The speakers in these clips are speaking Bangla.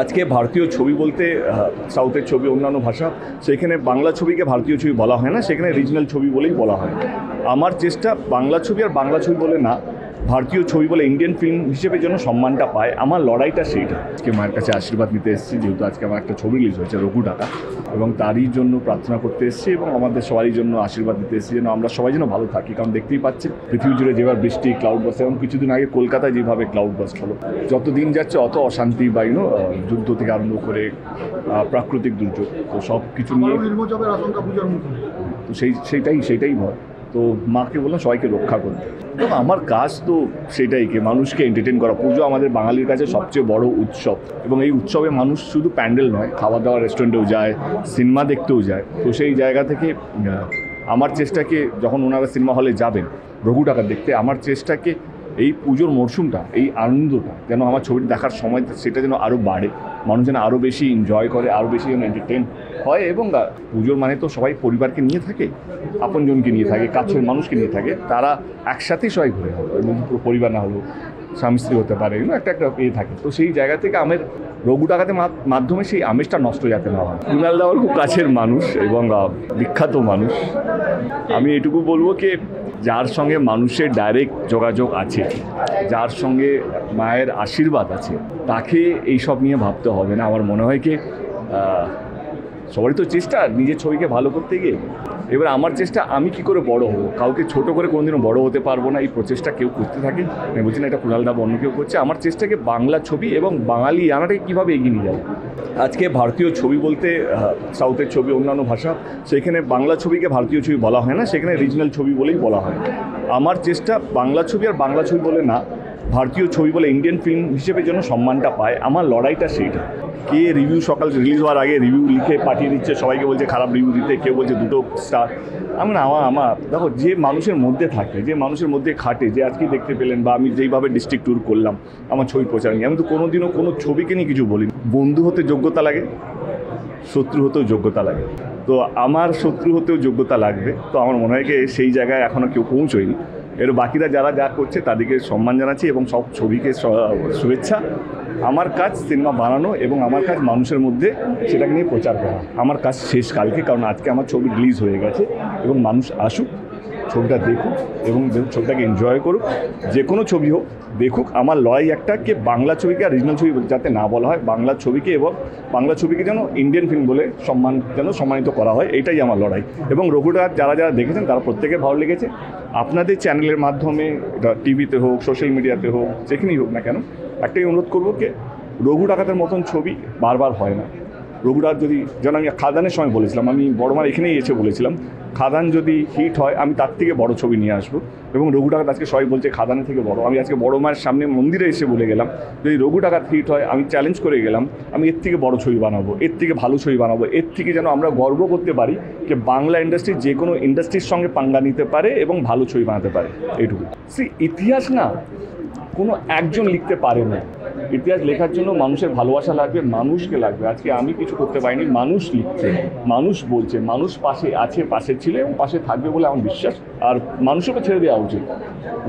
আজকে ভারতীয় ছবি বলতে সাউথের ছবি, অন্যান্য ভাষা, সেখানে বাংলা ছবিকে ভারতীয় ছবি বলা হয় না, সেখানে রিজনাল ছবি বলেই বলা হয়। আমার চেষ্টা বাংলা ছবি আর বাংলা ছবি বলে না, ভারতীয় ছবি বলে ইন্ডিয়ান ফিল্ম হিসেবে যেন সম্মানটা পায়, আমার লড়াইটা সেইটা। আজকে মায়ের কাছে আশীর্বাদ নিতে এসেছি, যেহেতু আজকে আমার একটা ছবি রিলিজ হয়েছে রঘু টাকা, এবং তারই জন্য প্রার্থনা করতে এসেছি এবং আমাদের সবারই জন্য আশীর্বাদ দিতে এসেছি যেন আমরা সবাই যেন ভালো থাকি। কারণ দেখতেই পাচ্ছেন পৃথিবী জুড়ে যেভাবে বৃষ্টি, ক্লাউড বাস্ট, এবং কিছুদিন আগে কলকাতায় যেভাবে ক্লাউড বাস্ট হলো, যত দিন যাচ্ছে অত অশান্তি বা যুদ্ধ থেকে আরম্ভ করে প্রাকৃতিক দুর্যোগ, তো সব কিছু নিয়ে তো সেইটাই ভয়। তো মাকে বললাম সবাইকে রক্ষা করতে, এবং আমার কাজ তো সেটাই, মানুষকে এন্টারটেন করা। পুজো আমাদের বাঙালির কাছে সবচেয়ে বড় উৎসব, এবং এই উৎসবে মানুষ শুধু প্যান্ডেল নয়, খাওয়া দাওয়া রেস্টুরেন্টেও যায়, সিনেমা দেখতেও যায়। তো সেই জায়গা থেকে আমার চেষ্টাকে, যখন ওনারা সিনেমা হলে যাবেন রঘু টাকা দেখতে, আমার চেষ্টাকে এই পুজোর মরশুমটা, এই আনন্দটা যেন আমার ছবিটা দেখার সময় সেটা যেন আরও বাড়ে, মানুষ যেন আরও বেশি এনজয় করে, আরও বেশি যেন এন্টারটেন হয়। এবং পুজোর মানে তো সবাই পরিবারকে নিয়ে থাকে, আপনজনকে নিয়ে থাকে, কাছের মানুষকে নিয়ে থাকে, তারা একসাথেই সবাই ঘুরে হবে, এবং পুরো পরিবার না হলেও স্বামী স্ত্রী হতে পারে, একটা থাকে। তো সেই জায়গা থেকে আমার রঘু টাকাতে মাধ্যমে সেই আমেজটা নষ্ট যাতে না হয়। কুণাল দা আমার খুব কাছের মানুষ এবং বিখ্যাত মানুষ। আমি এটুকু বলবো কি, যার সঙ্গে মানুষের ডাইরেক্ট যোগাযোগ আছে, যার সঙ্গে মায়ের আশীর্বাদ আছে, তাকে এইসব নিয়ে ভাবতে হবে না। আমার মনে হয় কি সবারই তো চেষ্টা নিজের ছবিকে ভালো করতে গিয়ে, এবার আমার চেষ্টা আমি কি করে বড় হবো, কাউকে ছোট করে কোনোদিনও বড় হতে পারবো না, এই প্রচেষ্টা কেউ করতে থাকে। আমি বলছি না এটা কুণাল দা অন্য কেউ করছে। আমার চেষ্টাকে বাংলা ছবি এবং বাঙালি আনাটাকে কীভাবে এগিয়ে নিয়ে যাবো। আজকে ভারতীয় ছবি বলতে সাউথের ছবি, অন্যান্য ভাষা, সেখানে বাংলা ছবিকে ভারতীয় ছবি বলা হয় না, সেখানে রিজনাল ছবি বলেই বলা হয়। আমার চেষ্টা বাংলা ছবি আর বাংলা ছবি বলে না, ভারতীয় ছবি বলে ইন্ডিয়ান ফিল্ম হিসেবে যেন সম্মানটা পায়, আমার লড়াইটা সেইটা। কে রিভিউ সকাল রিলিজ হওয়ার আগে রিভিউ লিখে পাঠিয়ে দিচ্ছে, সবাইকে বলছে খারাপ রিভিউ দিতে, কেউ বলছে 2 স্টার। আমার দেখো, যে মানুষের মধ্যে থাকে, যে মানুষের মধ্যে খাটে, যে আজকে দেখতে পেলেন, বা আমি যেইভাবে ডিস্ট্রিক্ট ট্যুর করলাম আমার ছবি প্রচার নিয়ে, আমি তো কোনোদিনও কোনো ছবিকে নিয়ে কিছু বলিনি। বন্ধু হতে যোগ্যতা লাগে, শত্রু হতেও যোগ্যতা লাগে, তো আমার শত্রু হতেও যোগ্যতা লাগবে। তো আমার মনে হয় কি সেই জায়গায় এখনও কেউ পৌঁছয়নি। এর বাকিরা যারা যা করছে তাদেরকে সম্মান জানাচ্ছি এবং সব ছবিকে শুভেচ্ছা। আমার কাজ সিনেমা বানানো এবং আমার কাজ মানুষের মধ্যে সেটাকে নিয়ে প্রচার করা। আমার কাজ শেষ কালকে, কারণ আজকে আমার ছবি রিলিজ হয়ে গেছে, এবং মানুষ আসুক, ছবিটা দেখুক এবং ছবিটাকে এনজয় করুক। যে কোনো ছবি হোক দেখুক। আমার লড়াই একটা, কে বাংলা ছবিকে আর রিজনাল ছবি যাতে না বলা হয়, বাংলা ছবিকে এবং বাংলা ছবিকে যেন ইন্ডিয়ান ফিল্ম বলে সম্মানিত করা হয়, এইটাই আমার লড়াই। এবং রঘুটা যারা দেখেছেন তারা প্রত্যেকে ভালো লেগেছে। আপনাদের চ্যানেলের মাধ্যমে, টিভিতে হোক, সোশ্যাল মিডিয়াতে হোক, যেখানেই হোক না কেন, একটাই অনুরোধ করবো কি, রঘু ডাকাতের মতন ছবি বারবার হয় না। রঘুরাজ যদি, যেন আমি খাদানের সময় বলেছিলাম, আমি বড়মার এখানেই এসে বলেছিলাম, খাদান যদি হিট হয় আমি তার থেকে বড় ছবি নিয়ে আসবো। এবং রঘু ডাকাত আজকে সবাই বলছে খাদানের থেকে বড়। আমি আজকে বড় মায়ের সামনে মন্দিরে এসে বলে গেলাম, যদি রঘু ডাকাত হিট হয়, আমি চ্যালেঞ্জ করে গেলাম, আমি এর থেকে বড় ছবি বানাবো, এর থেকে ভালো ছবি বানাবো, এর থেকে যেন আমরা গর্ব করতে পারি যে বাংলা ইন্ডাস্ট্রি যে কোনো ইন্ডাস্ট্রির সঙ্গে পাঙ্গা নিতে পারে এবং ভালো ছবি বানাতে পারে। এইটুকু। ইতিহাস না কোনো একজন লিখতে পারে না, ইতিহাস লেখার জন্য মানুষের ভালোবাসা লাগবে, মানুষকে লাগবে। আজকে আমি কিছু করতে পারিনি, মানুষ লিখছে, মানুষ বলছে, মানুষ পাশে আছে, পাশে ছিল এবং পাশে থাকবে বলে আমার বিশ্বাস। আর মানুষকে ছেড়ে দেওয়া উচিত।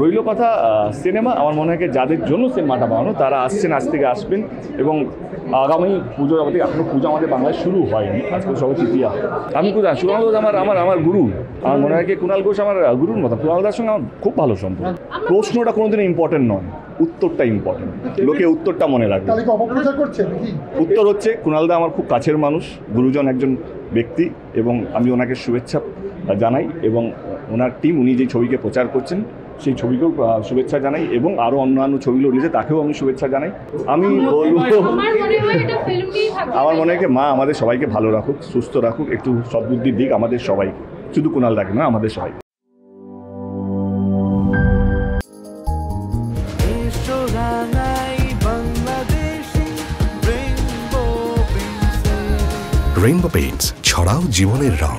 রইল কথা সিনেমা, আমার মনে হয় যাদের জন্য সিনেমাটা বানানো তারা আসছেন, আজ থেকে আসবেন। এবং আগামী পুজো জগতে, এখনও পুজো আমাদের বাংলায় শুরু হয়নি, আজকে সবাই তৃতীয়া। আমি কুণাল ঘোষ আমার গুরু। আমার মনে হয় কুণাল ঘোষ আমার গুরুর মতো। কুণাল দার সঙ্গে আমার খুব ভালো সম্পর্ক। প্রশ্নটা কোনোদিন ইম্পর্টেন্ট নয়, উত্তরটা ইম্পর্টেন্ট। লোকে উত্তরটা মনে রাখবে। উত্তর হচ্ছে কুণাল দা আমার খুব কাছের মানুষ, গুরুজন একজন ব্যক্তি, এবং আমি ওনাকে শুভেচ্ছা জানাই। এবং ওনার টিম, উনি যে ছবিকে প্রচার করছেন সেই ছবিকেও শুভেচ্ছা জানাই, এবং আরও অন্যান্য ছবিগুলো রয়েছে তাকেও আমি শুভেচ্ছা জানাই। আমি বলবো, আমার মনে হয় মা আমাদের সবাইকে ভালো রাখুক, সুস্থ রাখুক, একটু সদ্বুদ্ধির দিক আমাদের সবাইকে, শুধু কুণাল দাকে না, আমাদের সবাই। রেইনবো পেইন্টস, ছড়াও জীবনের রং।